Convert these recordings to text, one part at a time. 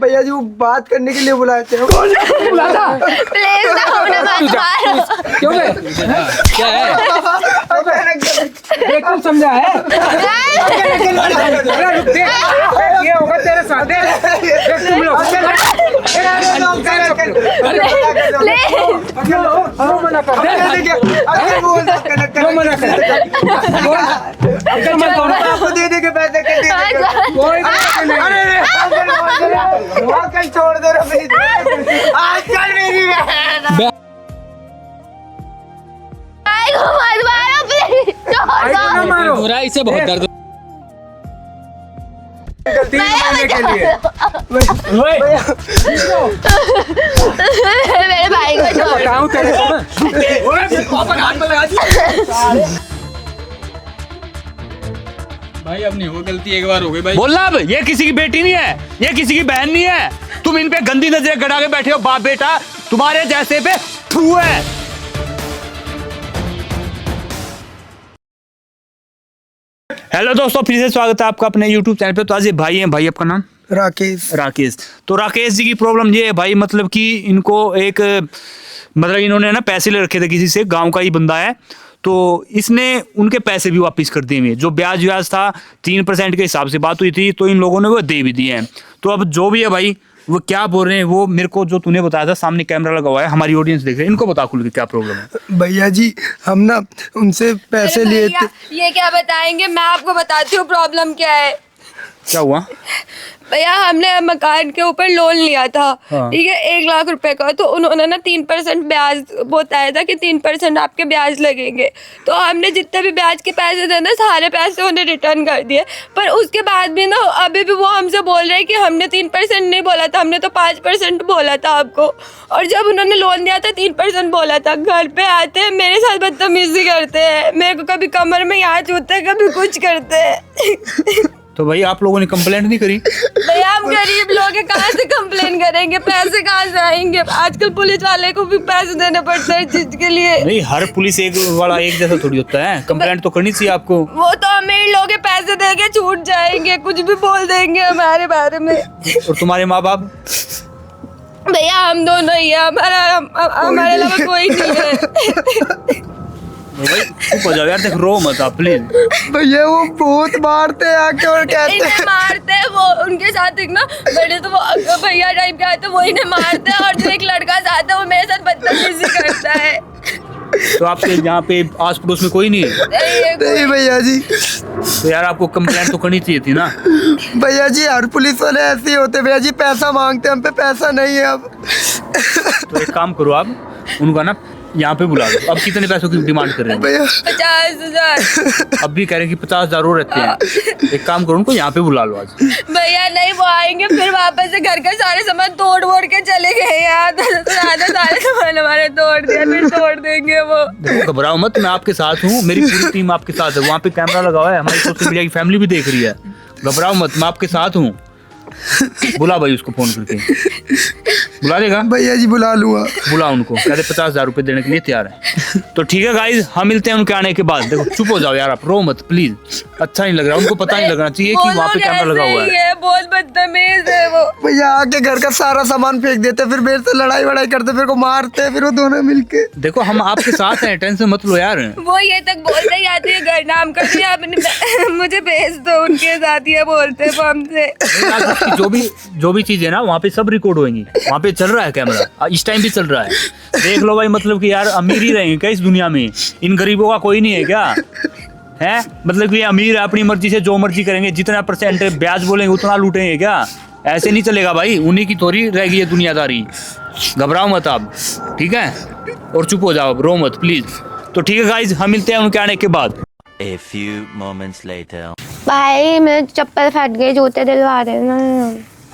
भैया जी वो बात करने के लिए बुलाए थे। प्लीज ना उन्हें मत मारो। क्यों बे? क्या है? देख तू समझा है? ये होगा तेरे साथ। तुम लोग मना कर आपको दे देंगे पैसे कहीं छोड़ दो आजकल मेरी मत मारो प्लीज, छोड़ दो। बुराई से बहुत दर्द गलती मानने के लिए मेरे भाई को छोड़। बताऊं तेरे को भाई अब नहीं हो गलती, एक बार हो गई भाई। बोलना अब, ये किसी की बेटी नहीं है, ये किसी की बहन नहीं है। तुम इन पे गंदी नजरें गड़ा के बैठे हो। बाप बेटा तुम्हारे जैसे पे थू है। हेलो दोस्तों, फिर से स्वागत है आपका अपने YouTube चैनल पे। तो आज ये भाई हैं, भाई आपका नाम? राकेश। तो राकेश जी की प्रॉब्लम ये है भाई, मतलब कि इनको एक इन्होंने ना पैसे ले रखे थे किसी से, गांव का ही बंदा है। तो इसने उनके पैसे भी वापस कर दिए हुए, जो ब्याज था 3% के हिसाब से बात हुई थी, तो इन लोगों ने वो दे भी दिए हैं। तो अब जो भी है भाई, वो क्या बोल रहे हैं वो मेरे को जो तूने बताया था, सामने कैमरा लगा हुआ है, हमारी ऑडियंस देख रही है, इनको बता खुल के क्या प्रॉब्लम है। भैया जी हम ना उनसे पैसे लिए थे। ये क्या बताएंगे, मैं आपको बताती हूँ प्रॉब्लम क्या है। क्या हुआ? भैया हमने मकान के ऊपर लोन लिया था, हाँ। ठीक है, 1 लाख रुपए का। तो उन्होंने ना 3% ब्याज बताया था कि 3% आपके ब्याज लगेंगे। तो हमने जितने भी ब्याज के पैसे थे ना, सारे पैसे उन्हें रिटर्न कर दिए। पर उसके बाद भी ना अभी भी वो हमसे बोल रहे हैं कि हमने 3% नहीं बोला था, हमने तो 5% बोला था आपको। और जब उन्होंने लोन दिया था 3% बोला था। घर पे आते हैं मेरे साथ बदतमीजी करते हैं, मेरे को कभी कमर में यहाँ छूते हैं, कभी कुछ करते हैं। तो भाई आप लोगों ने कंप्लेंट नहीं करी? भैया हम गरीब लोग हैं, कहाँ से कंप्लेन करेंगे, पैसे कहाँ से आएंगे। आजकल पुलिस वाले को भी पैसे देने पड़ते हैं चीज के लिए। नहीं, हर पुलिस एक वाला एक जैसा थोड़ी होता है, कंप्लेंट तो करनी चाहिए आपको। वो तो अमीर लोग हैं, पैसे देके छूट जाएंगे, कुछ भी बोल देंगे हमारे बारे में। और तुम्हारे माँ बाप? भैया हम दोनों ही है, हमारे अलावा कोई नहीं है। भाई चुप हो जाओ यार, देख रो मत आप प्लीज। भैया वो बहुत मारते हैं आके और कहते इन्हें हैं मारते हैं, वो उनके साथ एक ना बड़े तो वो भैया टाइप के आते हैं, वो इन्हें मारते हैं। और जो एक लड़का साथ है वो मेरे साथ बदतमीजी करता है। तो आपके यहाँ पे आस पड़ोस में कोई नहीं है? नहीं भैया जी। तो यार आपको कंप्लेंट तो करनी चाहिए थी ना। भैया जी हर पुलिस वाले ऐसे ही होते हैं भैया जी, पैसा मांगते हैं, हम पे पैसा नहीं है अब। तो एक काम करो, आप उनका ना यहाँ पे बुला लो। अब कितने पैसों की डिमांड कर रहे हैं? भैया 50,000। अब भी कह रहे हैं कि 50,000 और रहते हैं। एक काम करो, उनको यहाँ पे बुला लो आज। भैया नहीं, वो आएंगे फिर वापस से घर का सारे सामान तोड़ वोड़ के चले गए यार। आधा सारे सामान हमारे तोड़ दिया, फिर तोड़ देंगे वो। देखो घबराओ मत, मैं आपके साथ हूँ, मेरी पूरी टीम आपके साथ है। वहाँ पे कैमरा लगा हुआ है, हमारी सोशल मीडिया की फैमिली भी देख रही है। घबराओ मत, मैं आपके साथ हूँ। बुला भाई उसको फोन करके। बुला देगा? भैया जी बुला लूंगा। बुला उनको, कहते 50,000 रुपए देने के लिए तैयार है। तो ठीक है गाइज, हम मिलते हैं उनके आने के बाद। देखो चुप हो जाओ यार, आप रो मत प्लीज, अच्छा नहीं लग रहा। उनको पता नहीं लगना चाहिए कि वहाँ पे कैमरा लगा हुआ है। बहुत बदतमीज है वो। भैया आके घर का सारा सामान फेंक देते, फिर मेरे से लड़ाई वड़ाई करते, फिर को मारते, फिर वो दोनों मिलके। देखो हम आपके साथ हैं, टेंशन मत लो यार। वो ये तक बोलते ही आते हैं, घर नाम कर दिया आपने, मुझे भेज दो उनके साथ, ये बोलते हैं हमसे। जो भी चीज है ना वहाँ पे सब रिकॉर्ड होंगी। वहाँ पे चल रहा है कैमरा, इस टाइम भी चल रहा है। देख लो भाई, मतलब कि यार अमीर ही रहेंगे क्या इस दुनिया में? इन गरीबों का कोई नहीं है क्या? है मतलब कि अमीर है, अपनी मर्जी से जो मर्जी करेंगे, जितना % ब्याज बोलेंगे उतना लूटेंगे क्या? ऐसे नहीं चलेगा भाई, उन्हीं की थोड़ी रह गई है दुनियादारी। घबराओ मत आप, ठीक है? और चुप हो जाओ, रो मत प्लीज। तो ठीक है गाइज, हम मिलते हैं उनके आने के बाद। A few moments later. भाई मेरे चप्पल फट गए, जूते दिलवा देना।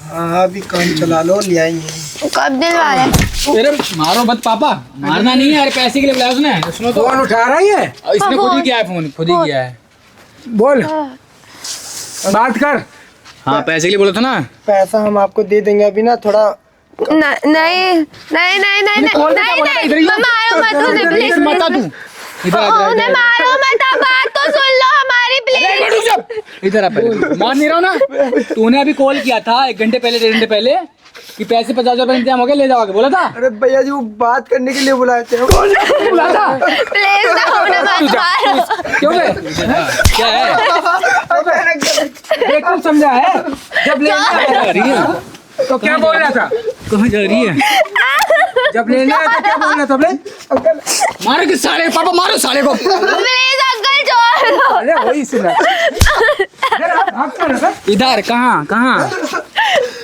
हाँ अभी काम चला लो, ले आएंगे। कब दिलवा रहे? अरे मारो मत पापा, मारना नहीं है यार, पैसे के लिए बुलाया उसने। सुनो तो, फोन उठा रही है? इसने खुद ही किया है, फोन खुद ही किया है। बोल, बात कर। हाँ पैसे के लिए बोला था ना। पैसा हम आपको दे देंगे, अभी ना थोड़ा नहीं नहीं नहीं नहीं नहीं नहीं, मारो मत उन्हें प्लीज, मत आ तू उन्हें मारो मत, बात तो सुन लो हमारी प्लीज। इधर आ, पहले मान नहीं रहा हूँ ना। तूने अभी कॉल किया था 1 घंटे पहले, 1.5 घंटे पहले, कि पैसे 50,000 रुपए इंतजाम हो गया, ले जाओ आगे, बोला था? अरे भैया जी वो बात करने के लिए बुलाए थे। बोला था? प्लीज ना उन्हें मत मारो। क्यों बे? क्या है? बेवकूफ समझा है? जब लेने जा रही है? तो क्या बोल रहा था? कहाँ जा रही है? जब लेने आया तो क्या बोल रहा था बे? मारो कि साले, पापा मारो साले को। प्लीज अंकल छोड़ दो। अरे वही सुना। भाग क्यों रहा था? इधर कहाँ कहाँ?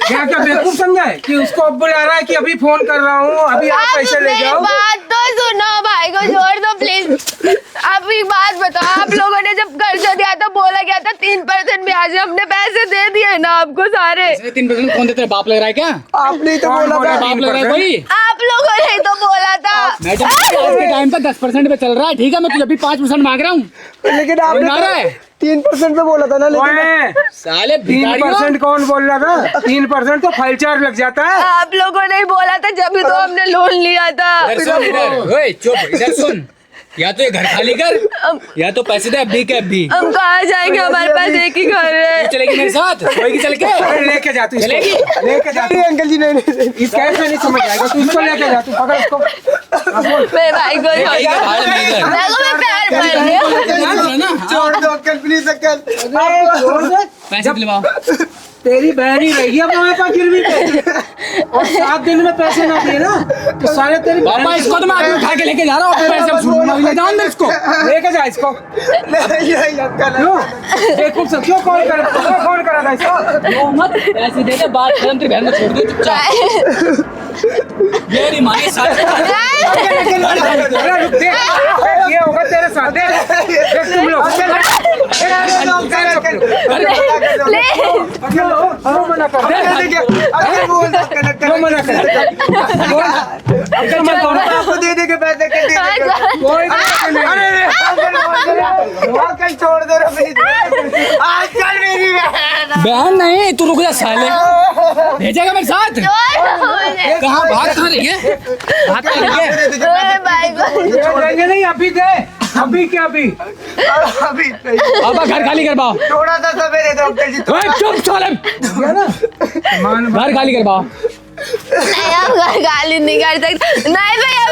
क्या क्या बेवकूफ समझा है कि उसको अब बुला रहा है कि अभी फोन कर रहा हूँ, अभी आप पैसे ले मेरी जाओ। बात तो सुनो, भाई को छोड़ दो प्लीज। आप एक बात बताओ, आप लोगों ने जब कर्जा दिया था बोला गया था 3% ब्याज है, हमने पैसे दे दिए ना आपको सारे। 3% कौन देते हैं? बाप लग रहा है क्या? आपने ही तो कौन बोला बोला? था। बाप लग रहा है कोई? आप लोगों ने तो बोला था। मैडम आज के टाइम पे 10% पे चल रहा है, ठीक है? मैं तुझे अभी 5% मांग रहा हूँ। लेकिन आपने मारा है? 3% पे बोला था ना। लेकिन ओए, साले 3% कौन बोल रहा था? 3% तो फाइल चार्ज लग जाता है। आप लोगों ने ही बोला था, जब भी तो हमने लोन लिया था। इधर सुन, इधर ओए चुप, इधर सुन। या तो ये घर खाली कर या तो पैसे दे FD के FD। हम कहाँ जाएंगे, हमारे पास एक ही घर है। चलेगी मेरे साथ? होएगी चल के? अरे लेके जा तू इसको। चलेगी? लेके जा तू। नहीं अंकल जी, नहीं। इस कैसे नहीं समझ आएगा, तू इसको लेके जा, तू पकड़ इसको। मेरे भाई को छोड़ ठीक है, भाड़ में इधर। दो। मेरे को भी प्यार पड़ रहे हो। छोड़ दो अंकल प्लीज अंकल। छोड़ दे। पैसे दिलवाओ। तेरी बहन ही रहेगी अब हमारे पास गिरवी पे, और 7 दिन में पैसे ना दिए ना तो सारे तेरी पापा इसको तो मैं आदमी उठा के लेके जा रहा हूँ, पैसे अब ले जाओ अंदर इसको। लेके जा इसको। नहीं अंकल। क्यों देखो सब क्यों कॉल करा था इसको? रो मत, पैसे दे दे, बात खत्म, तेरी बहन को छोड़ दे चुपचाप। मेरी माँ के साथ अरे रुक दे, ये होगा तेरे साथ। देख तुम लोग क्यों मना कर रहे हो? क्यों मना कर रहे हो? आपको दे दे के पैसे के दे कोई बात नहीं। अंकल छोड़ दो रे प्लीज। आजकल मेरी बहन नहीं, तू रुक जा साले। भेजेगा मेरे साथ? कहाँ भाग कहाँ रही है? भाग कहाँ रही है? मेरे भाई को ये देंगे नहीं, अभी दे। अभी क्या अभी? अभी पापा घर खाली कर पाओ। थोड़ा सा समय दे दो अंकल जी। ओए चुप साले, घर खाली कर पाओ। नहीं, हम घर गाली नहीं कर सकते। नहीं भैया,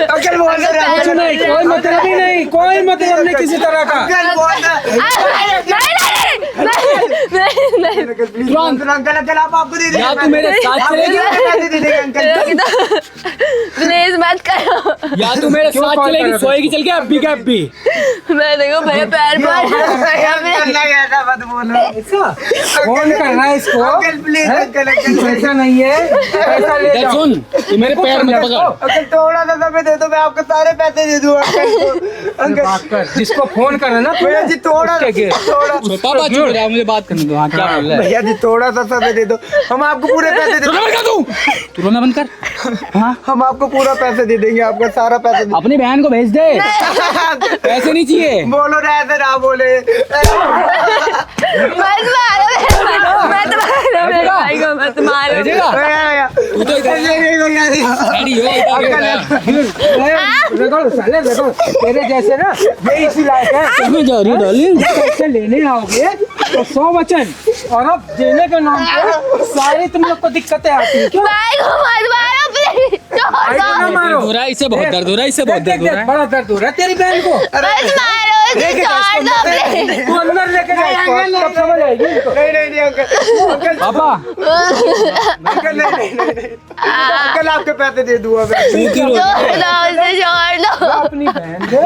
अंकल बोल रहे हैं। कुछ नहीं, कोई मतलब ही नहीं, कोई मतलब नहीं किसी तरह का। अंकल बोल रहे हैं। तुरंत अंकल अंकल आप आपको दे या तू मेरे साथ चलेगी पैसे दे देंगे अंकल। प्लीज मत करो। या तू मेरे क्यों साथ कॉल चलेगी, कर रहा सोएगी चल के FD के FD। मैं देखो भैया पैर ऐसा मत बोलो। फोन कर रहा है इसको। अंकल प्लीज अंकल अंकल ऐसा नहीं है, पैसा ले इधर जाओ। सुन, ये मेरे पैर मत पकड़। अंकल थोड़ा सा समय दे दो, मैं आपको सारे पैसे दे दूँ अंकल को। अंकल बात कर, जिसको फोन कर ना भैया जी थोड़ा थोड़ा पापा चुप रहा, मुझे बात करने दो। हाँ क्या बोल रहा है? भैया जी थोड़ा सा समय दे दो, हम आपको पूरे पैसे दे रोना बंद कर तू, तू रोना बंद कर। हाँ हम आपको पूरा पैसे दे देंगे, आपका सारा पैसा दे। अपनी बहन को भेज दे, पैसे नहीं चाहिए। बोलो ना ऐसे ना बोले। मत मारो मेरे भाई को, मत मारो। भेजेगा? तू तो इधर रेडी हो, देखो साले देखो, तेरे जैसे ना ये इसी लायक है। कहाँ जा रही है डार्लिंग? पैसे लेने आओगे तो 100 वचन, और अब देने के नाम पे सारी तुम लोग को दिक्कतें आती है। क्यों? भाई को मत मारो प्लीज, भाई को ना मारो। हो रहा है, इससे बहुत दर्द हो रहा है, इससे बहुत देख, दर्द हो रहा है। बड़ा दर्द हो रहा है तेरी बहन को। मत मारो, लेके जा छोड़ दो इसको, प्लीज। तू अंदर लेके जा इसको, तब समझ आएगी इनको। नहीं अंकल अंकल पापा अंकल नहीं अंकल आपके पैसे दे दूंगा मैं। तू क्यों रो रही है? छोड़ दो उसे, छोड़ दो। अपनी बहन दे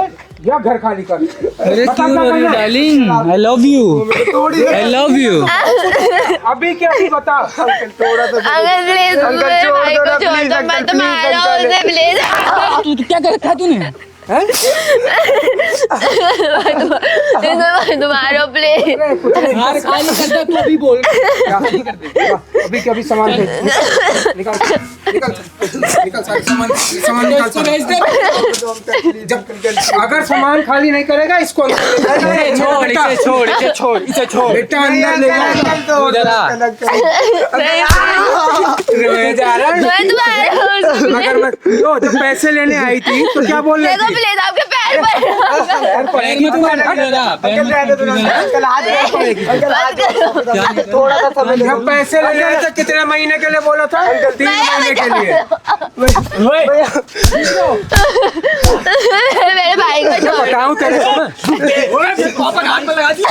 या घर खाली कर। अरे क्यों रो रही है डार्लिंग? आई लव यू, थोड़ी आई लव यू। अभी क्या अभी बता। अंकल थोड़ा सा अंकल प्लीज अंकल मेरे छोड़ भाई दो को ना, छोड़ प्लीज, दो, अंकल, मत प्लीज, मारो अंकल। उसे प्लीज। तू क्या कर रखा है तूने? मत मारो प्लीज। यार खाली करता, तू अभी बोल। अभी क्या अभी सामान भेज निकाल निकाल निकाल सामान इसको भेज दे। अगर सामान खाली नहीं करेगा इसको छोड़, इसे छोड़, इसे छोड़, इसे छोड़। बेटा अंदर ले जा। इधर आ। ले जा रहा है। मत मारो उसे। मगर मत, जो जब पैसे लेने आई थी तो क्या बोल रही देखो थी? प्लीज आपके पैर पैर में तुम्हारे हट रहा, पैर में थोड़ा सा समय जब पैसे ले रहे थे कितने महीने के लिए बोला था? 3 महीने के लिए। मेरे भाई को छोड़ बताऊं तेरे को मैं? पापा हाथ में लगा दी।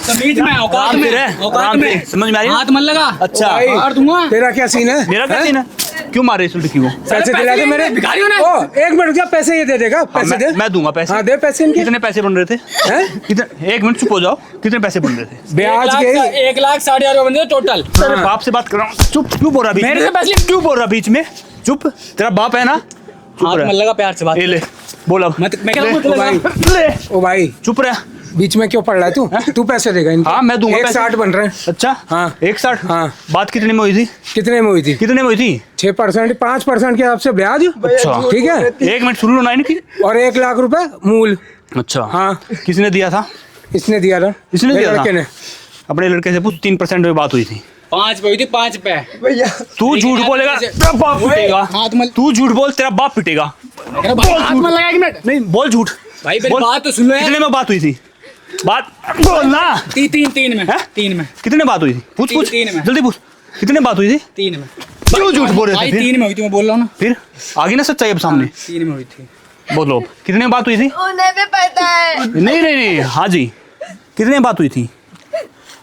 तमीज में, औकात में, औकात में, समझ में आ रही है? हाथ मत लगा। अच्छा मार दूंगा। तेरा क्या सीन है? मेरा क्या सीन है? क्यों मारे इस लड़की को? पैसे दिला दे मेरे। भिखारी हो ना? ओ, 1 मिनट रुक, पैसे ये दे देगा? पैसे दे। मैं दूंगा पैसे। हाँ दे पैसे इनके। कितने पैसे बन रहे थे? हैं? कितने? 1 मिनट चुप हो जाओ। कितने पैसे बन रहे थे? ब्याज के 1,60,000 बंदे टोटल। तेरे बाप से बात कर रहा हूँ। चुप क्यों बोल रहा बीच में? मेरे से पैसे क्यों बोल रहा बीच में? चुप, तेरा बाप है ना? चुप हाथ रह। मत लगा, प्यार से बात। ये ले, बोल अब। मैं क्या ले, बोलूं? ओ भाई, ले, ओ भाई, चुप रह। बीच में क्यों पड़ रहा है तू? तू पैसे देगा इनको? हाँ मैं दूंगा पैसे। 1,60 बन रहे हैं। अच्छा हाँ। 1,60। हाँ। बात कितने में हुई थी? कितने में हुई थी? कितने में हुई थी? 6%, 5% के हिसाब से ब्याज। अच्छा। ठीक है। 1 मिनट सुन लो ना इनकी। और 1 लाख रुपए मूल। अच्छा हाँ। किसने दिया था? इसने दिया था। इसने मेरे दिया था? लड़के ने। अपने लड़के से पूछ। 3% में बात हुई थी। 5 पे हुई थी, 5 पे। तू झूठ बोलेगा तेरा बाप पिटेगा। हाथ मत, तू झूठ बोल तेरा बाप पिटेगा। मेरा भाई हाथ मत लगा। 1 मिनट नहीं बोल झूठ। भाई, मेरी बोल। बात तो सुन लो यार। कितने में बात हुई थी? बात बोल ना। 3 में, हैं? 3 में, कितने बात हुई थी? पूछ पूछ तीन में। जल्दी पूछ। कितने बात हुई थी? 3 में। क्यों झूठ बोल रहे भाई थे? 3 में हुई थी, मैं बोल रहा हूँ ना। फिर आगे ना सच्चाई अब सामने। 3 में हुई थी। बोलो कितने में बात हुई थी? उन्हें भी पता है। नहीं नहीं नहीं हाँ जी कितने में बात हुई थी?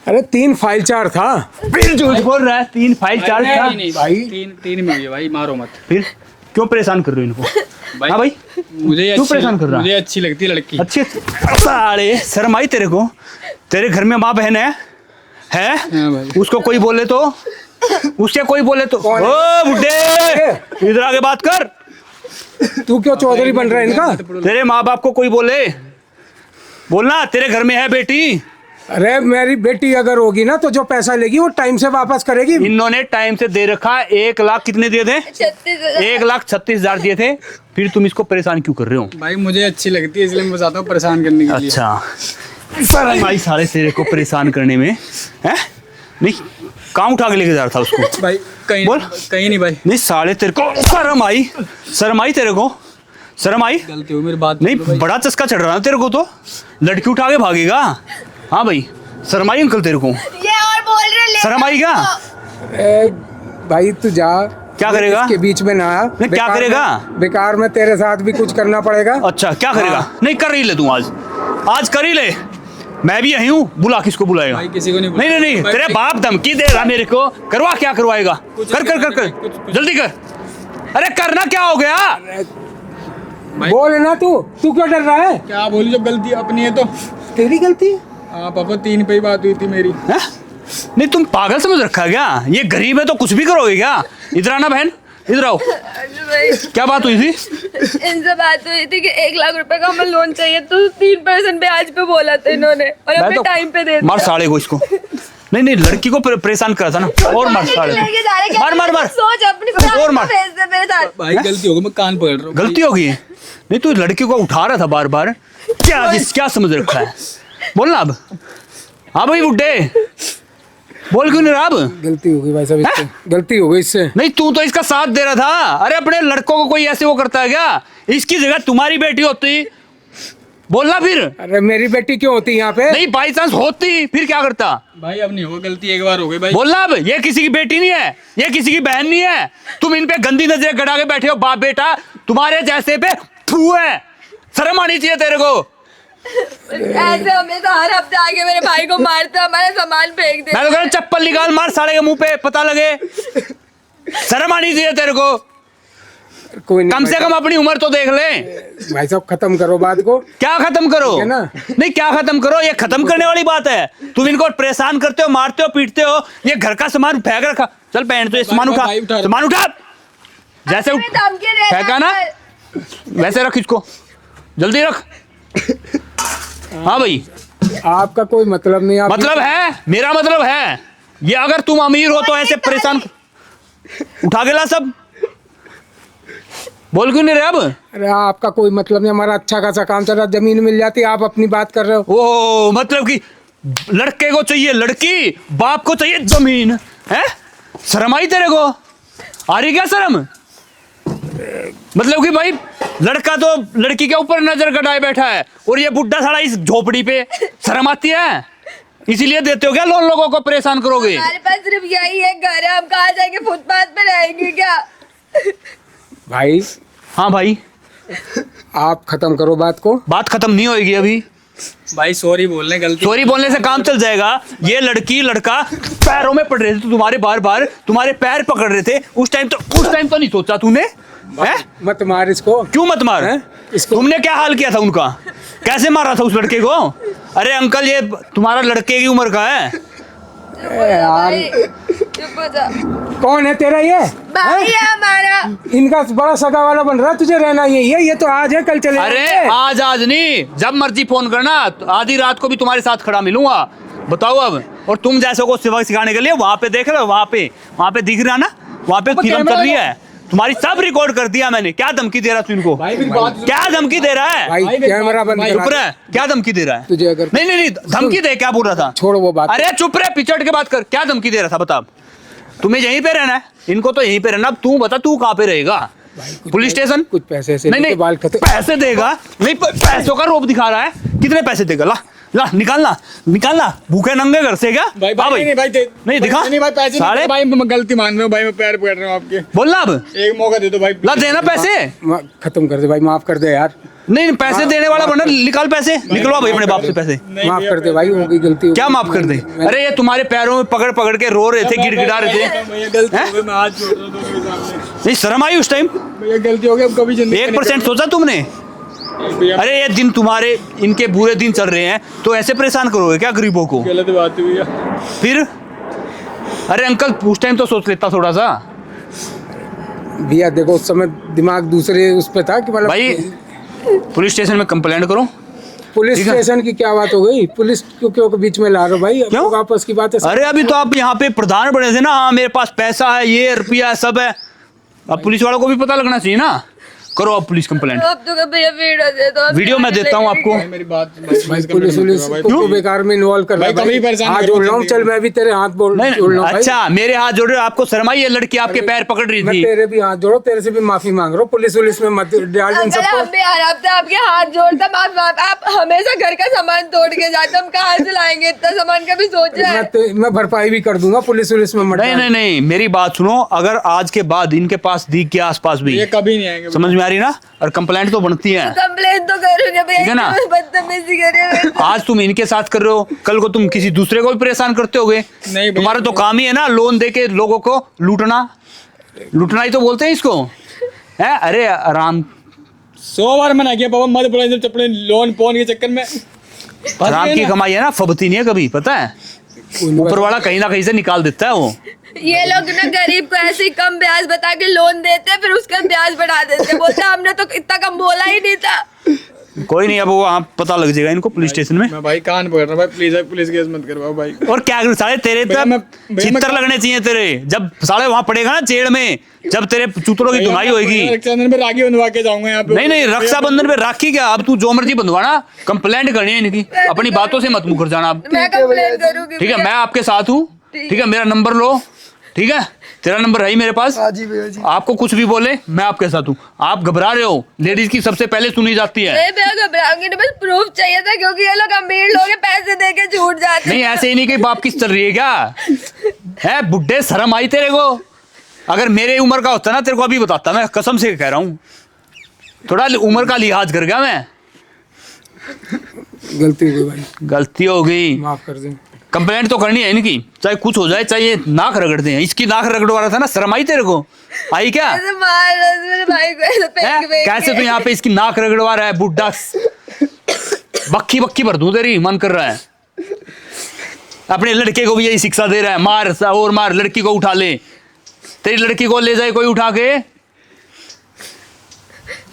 अरे 3 फाइल 4 था। फिर झूठ बोल रहा है। 3 फाइल 4 था। नहीं भाई। भाई, 3 में हुई है भाई, मारो मत फिर क्यों परेशान कर रहे हो इनको? हाँ भाई मुझे क्यों परेशान कर रहा है? मुझे अच्छी लगती है लड़की। अच्छे साले शर्म आई तेरे को? तेरे घर में माँ बहन है? हाँ भाई। उसको कोई बोले तो? उसके कोई बोले तो? कौन है? ओ बुड्ढे इधर आके बात कर। तू क्यों चौधरी बन रहा है इनका? तेरे माँ बाप को कोई बोले? बोलना तेरे घर में है बेटी। अरे मेरी बेटी अगर होगी ना तो जो पैसा लेगी वो टाइम से वापस करेगी। इन्होंने टाइम से दे रखा। 1 लाख कितने दिए थे? 36,000। 1,36,000 दिए थे। फिर तुम इसको परेशान क्यों कर रहे हो? भाई मुझे अच्छी लगती है इसलिए मैं बताता हूँ परेशान करने के लिए। अच्छा सर भाई सारे तेरे को परेशान करने में है? नहीं काम उठा के लेके जा रहा था उसको। भाई कहीं बोल। कहीं नहीं भाई, नहीं साले तेरे को शर्म आई? शर्म आई तेरे को? शर्म आई? गलती हो मेरी बात नहीं सुनो भाई। बड़ा चस्का चढ़ रहा है तेरे को तो। लड़की उठा के भागेगा? हाँ भाई शर्म आई अंकल तेरे को? ये और बोल रहे ले शर्म आई क्या? ए, भाई तू जा। क्या करेगा? इसके बीच में ना आ। नहीं, क्या बेकार करेगा? बेकार में तेरे साथ भी कुछ करना पड़ेगा। अच्छा क्या करेगा? हाँ। नहीं कर ही ले तू आज कर ही ले। मैं भी यही हूँ। बुला किसको बुलाएगा? भाई किसी को नहीं नहीं नहीं नहीं भाई, तेरे बाप धमकी दे रहा मेरे को। करवा क्या करवाएगा? कर कर कर कर कुछ- जल्दी कर। अरे करना क्या हो गया? भाई- बोल ना तू क्यों डर रहा है? क्या बोलूं जब गलती अपनी है तो। तेरी गलती है। हाँ पापा 3 पे ही बात हुई थी मेरी। हैं? नहीं तुम पागल समझ रखा है क्या? ये गरीब है तो कुछ भी करोगे क्या? इधर आना बहन इधर आओ। क्या बात हुई थी? इनसे बात हुई थी कि 1 लाख रुपए का हमें लोन चाहिए, तो 3% ब्याज पे बोला था इन्होंने और मैं अपने तो टाइम पे दे मार दिया। साले को इसको। नहीं नहीं लड़की को परेशान करा था ना। और मार साले को। लेके जा रहे क्या? मार मार मार। सोच अपनी और मार। भेज दे मेरे साथ। भाई गलती हो गई, मैं कान पकड़ रहा हूँ। गलती होगी। नहीं तू लड़की को उठा रहा था बार बार। क्या समझ रखा है? बोलना अब। हाँ भाई बुड्ढे बोल क्यों नहीं रहा अब? गलती हो गई भाई साहब, इससे गलती हो गई इससे। नहीं तू तो इसका साथ दे रहा था। अरे अपने लड़कों को कोई ऐसे वो करता है क्या? इसकी जगह तुम्हारी बेटी होती। बोलना फिर। अरे मेरी बेटी क्यों होती यहाँ पे? नहीं बाई चांस होती फिर क्या करता? भाई अब नहीं होगा, गलती एक बार हो गई भाई। बोलना अब। ये किसी की बेटी नहीं है, ये किसी की बहन नहीं है। तुम इन पे गंदी नजरें गड़ा के बैठे हो। बाप बेटा तुम्हारे जैसे पे फू है। शर्म आनी चाहिए तेरे को। ऐसे हमेशा हर हफ्ते आके मेरे भाई को मारते, हमारा सामान फेंक दे। मैं तो कह रहा हूं, चप्पल निकाल मार साले के मुंह पे पता लगे। शर्म आनी चाहिए तेरे को। कोई नहीं कम से कम अपनी उम्र तो देख ले। भाई साहब खत्म करो बात को। क्या खत्म करो? है ना? नहीं क्या खत्म करो? ये खत्म करने वाली बात है। तुम इनको परेशान करते हो, मारते हो, पीटते हो। ये घर का सामान फेंक रखा। चल पहन तो ये सामान उठा। भाई उठा। सामान उठा। जैसे हमें धमकी दे रहा फेंका ना है। वैसे रख इसको। जल्दी रख। हाँ भाई आपका कोई मतलब नहीं। आप मतलब है, मेरा मतलब है। ये अगर तुम अमीर हो तो ऐसे परेशान उठा के ला सब। बोल क्यों नहीं रहे अब? अरे आपका कोई मतलब नहीं। हमारा अच्छा खासा काम चल रहा, जमीन मिल जाती, आप अपनी बात कर रहे हो। ओ मतलब कि लड़के को चाहिए लड़की, बाप को चाहिए जमीन है? शर्म आई तेरे को? आ रही क्या शर्म? मतलब कि भाई लड़का तो लड़की के ऊपर नजर गड़ाए बैठा है और ये बुड्ढा साला इस झोपड़ी पे, शर्म आती है? इसीलिए देते हो क्या लोन? लोगों को परेशान करोगे? हमारे पास सिर्फ यही एक घर है, हम कहाँ जाएंगे? फुटपाथ पे रहेंगे क्या? भाई हाँ भाई, आप खत्म करो बात को। बात खत्म नहीं होगी अभी। भाई सॉरी बोलने गलती। सॉरी बोलने से काम चल जाएगा? ये लड़की लड़का पैरों में पड़ रहे थे तुम्हारे, बार बार तुम्हारे पैर पकड़ रहे थे। उस टाइम तो नहीं सोचा तूने? है? मत मार इसको। क्यों मत मार? तुमने क्या हाल किया था उनका? कैसे मारा था उस लड़के को? अरे अंकल, ये तुम्हारा लड़के की उम्र का है। यार चुप हो जा। कौन है तेरा ये? भाई है हमारा। इनका बड़ा सगा वाला बन रहा है, तुझे रहना यही है? ये तो आज है, कल चले अरे जाएंगे। आज नहीं, जब मर्जी फोन करना, तो आधी रात को भी तुम्हारे साथ खड़ा मिलूंगा। बताओ अब। और तुम जैसे को सिवा सिखाने के लिए वहां पे देख रहे हो, वहां पे दिख रहा ना, वहां पे फिल्म चल रही है तुम्हारी, सब रिकॉर्ड कर दिया मैंने। क्या धमकी दे रहा तू इनको? क्या धमकी दे रहा है? भाई कैमरा बंद चुप करा। रहे। क्या धमकी दे रहा है? तुझे अगर नहीं धमकी दे, क्या बोल रहा था? छोड़ वो बात। अरे चुप रहे, पिचट के बात कर। क्या धमकी दे रहा था बता? तुम्हें यहीं पे रहना है, इनको तो यहीं पे रहना। अब तू बता, तू कहाँ पे रहेगा? Police station? कुछ पैसे से नहीं बाल खत्म। पैसे देगा? नहीं, पैसों का रोप दिखा रहा है। कितने पैसे देगा? ला निकालना। भूखे नंगे घर से क्या? भाई नहीं भाई नहीं दिखा। नहीं भाई, पैसे साले भाई, मैं गलती मान रहा हूँ भाई, मैं पैर पकड़ रहा हूँ आपके। बोलना अब। एक मौका दे दो भाई। ला देना पैसे। खत्म कर दे भाई, माफ कर दे यार। नहीं पैसे देने वाला बना, निकाल पैसे, निकलवा भाई अपने बाप से पैसे। माफ कर दे भाई, होगी गलती। क्या माफ कर दे? अरे ये तुम्हारे पैरों में पकड़ के रो रहे थे, गिड़गिड़ा रहे थे। भैया गलती हो गई, मैं हाथ जोड़ रहा हूँ तुम्हारे सामने। नहीं शर्म आई उस टाइम? भैया गलती हो गई, अब कभी जिंदगी 1% सोचा तुमने? भैया अरे ये दिन तुम्हारे, इनके बुरे दिन चल रहे हैं तो ऐसे परेशान करोगे क्या गरीबों को? गलत बात है भैया। फिर अरे अंकल उस टाइम तो सोच लेता थोड़ा सा। भैया देखो, उस समय दिमाग दूसरे उस पे था कि मतलब भाई पुलिस स्टेशन में कंप्लेंट करो। पुलिस स्टेशन की क्या बात हो गई? पुलिस क्यों के बीच में ला रहे हो भाई? क्यों? लोग आपस की बात है। अरे अभी तो आप यहाँ पे प्रधान बने थे ना, हाँ मेरे पास पैसा है, ये रुपया सब है। अब पुलिस वालों को भी पता लगना चाहिए ना। करो अब पुलिस कंप्लेंट। अब तो भैया वीडियो दे दो। वीडियो मैं देता हूँ आपको। मेरी बात भाई पुलिस को बेकार में इन्वॉल्व कर रहा है। कभी परेशान हाथ करो जोड़ रहा हूँ, चल मैं भी तेरे हाथ जोड़ रहा हूँ भाई। अच्छा मेरे हाथ जोड़ रहे हो? आपको शर्म आई? ये लड़की आपके पैर पकड़ रही मैं थी। तेरे भी हाथ जोड़ो, तेरे से भी माफी मांग रहा हूँ। पुलिस में मत डाल इन अंकल सबको। हम भी आराम से आपके हाथ जोड़ता, माफ। आप हमेशा घर का सामान तोड़ के जाते, हम कहाँ से लाएंगे इतना सामान? कभी सोचा है? मैं भरपाई भी कर दूंगा। पुलिस में मत डाल। नहीं मेरी बात सुनो। अगर आज के बाद इनके पास दिख गया आसपास भी, ये कभी नहीं आएंगे। समझ में आ रही ना? और कंप्लेंट तो बनती है। कंप्लेन तो करूंगे भैया, ठीक है ना? बदतमीजी करे। आज तुम इनके साथ कर रहे हो, कल को तुम किसी दूसरे को भी परेशान करते होगे। नहीं, तुम्हारा तो काम ही है ना लोन दे के लोगों को लूटना ही तो बोलते हैं इसको, है? अरे आराम 100 बार मना किया पापा, मत बोला जब चपड़े लोन पोन के चक्कर में। आराम की कमाई है ना, फबती नहीं है कभी, पता है? ऊपर वाला कहीं ना कहीं से निकाल देता है वो। ये लोग ना गरीब को ऐसे ही कम ब्याज बता के लोन देते, फिर उसका ब्याज बढ़ा देते, बोलते हमने तो इतना कम बोला ही नहीं था। कोई नहीं, अब वो वहाँ पता लग जाएगा इनको पुलिस स्टेशन में। मैं भाई कान पकड़ रहा हूं भाई, प्लीज पुलिस केस मत करवाओ भाई। और क्या साले तेरे भैया, तब भैया, चित्तर लगने चाहिए तेरे, जब साले वहाँ पड़ेगा ना जेल में, जब तेरे चूतरों की धुनाई होगी। रक्षाबंधन में राखी बंधवा के जाऊंगा यहाँ पे। नहीं रक्षाबंधन पे राखी क्या? अब तू जो मर्जी बंधवाना, कंप्लेंट करनी है इनकी। अपनी बातों से मत मुकर जाना अब। मैं कंप्लेन करूंगी। ठीक है, मैं आपके साथ हूँ। ठीक है, मेरा नंबर लो। ठीक है, तेरा नंबर है ही मेरे पास। हाँ जी भैया जी। आपको कुछ भी बोले मैं आपके साथ हूँ। आप घबरा रहे हो, लेडीज की सबसे पहले सुनी जाती है। नहीं भैया घबराऊंगी नहीं, बस प्रूफ चाहिए था, क्योंकि ये लोग अमीर लोग हैं, पैसे दे के झूठ जाते नहीं ऐसे ही नहीं कि बाप किस चल रही है क्या? है बुड्ढे, शर्म आई तेरे को? अगर मेरे उम्र का होता ना तेरे को अभी बताता, मैं कसम से कह रहा हूँ। थोड़ा उम्र का लिहाज कर गया मैं। गलती हो गई भाई, गलती हो गई, माफ कर दे। कंप्लेंट तो करनी है इनकी, चाहे कुछ हो जाए, चाहे नाक रगड़ते हैं। इसकी नाक रगड़वा रहा था ना, शर्म आई तेरे को? आई क्या? ऐसे मार रहा था मेरे भाई को, ऐसे फेंक फेंक कैसे तू यहाँ पे इसकी नाक रगड़वा रहा है बुड्ढा? बक्की भर दूं तेरी, मन कर रहा है। अपने लड़के को भी यही शिक्षा दे रहा है, मार और मार, लड़की को उठा ले। तेरी लड़की को ले जाए कोई उठा के,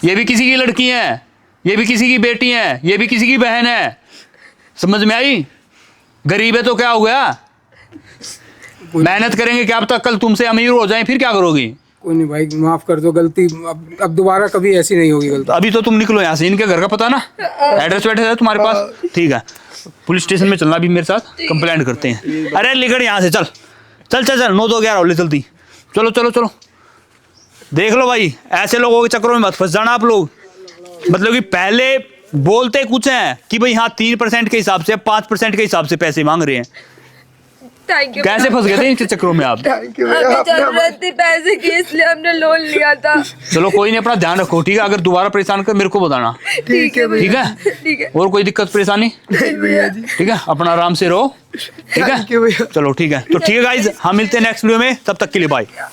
ये भी किसी की लड़की है, ये भी किसी की बेटी है, ये भी किसी की बहन है। समझ में आई? गरीब है तो क्या हो गया? मेहनत करेंगे क्या, अब तक कल तुमसे अमीर हो जाए फिर क्या करोगी? कोई नहीं भाई, माफ कर दो। गलती अब दोबारा कभी ऐसी नहीं होगी गलती। अभी तो तुम निकलो यहाँ से। इनके घर का पता ना, एड्रेस बैठे है तुम्हारे पास? ठीक है, पुलिस स्टेशन में चलना भी मेरे साथ, कंप्लेंट करते हैं। अरे निकल यहाँ से, चल 9-2-11 ले चलती। चलो देख लो भाई, ऐसे लोगों के चक्करों में मत फंस जाना आप लोग। मतलब कि पहले बोलते कुछ हैं कि भाई हाँ 3% के हिसाब से 5% के हिसाब से पैसे मांग रहे हैं। Thank you. कैसे फंस गए थे इनके चक्करों में आप? थैंक यू हमें भैया, जरूरत थी पैसे की, इसलिए हमने लोन लिया था। चलो कोई नहीं, अपना ध्यान रखो ठीक है। अगर दोबारा परेशान कर मेरे को बताना, ठीक है ठीक है? ठीक है। और कोई दिक्कत परेशानी? नहीं भैया जी, ठीक है, अपना आराम से रहो, ठीक है? थैंक यू भैया। चलो ठीक है, तो ठीक है गाइज, हम मिलते हैं नेक्स्ट वीडियो में, तब तक के लिए बाय।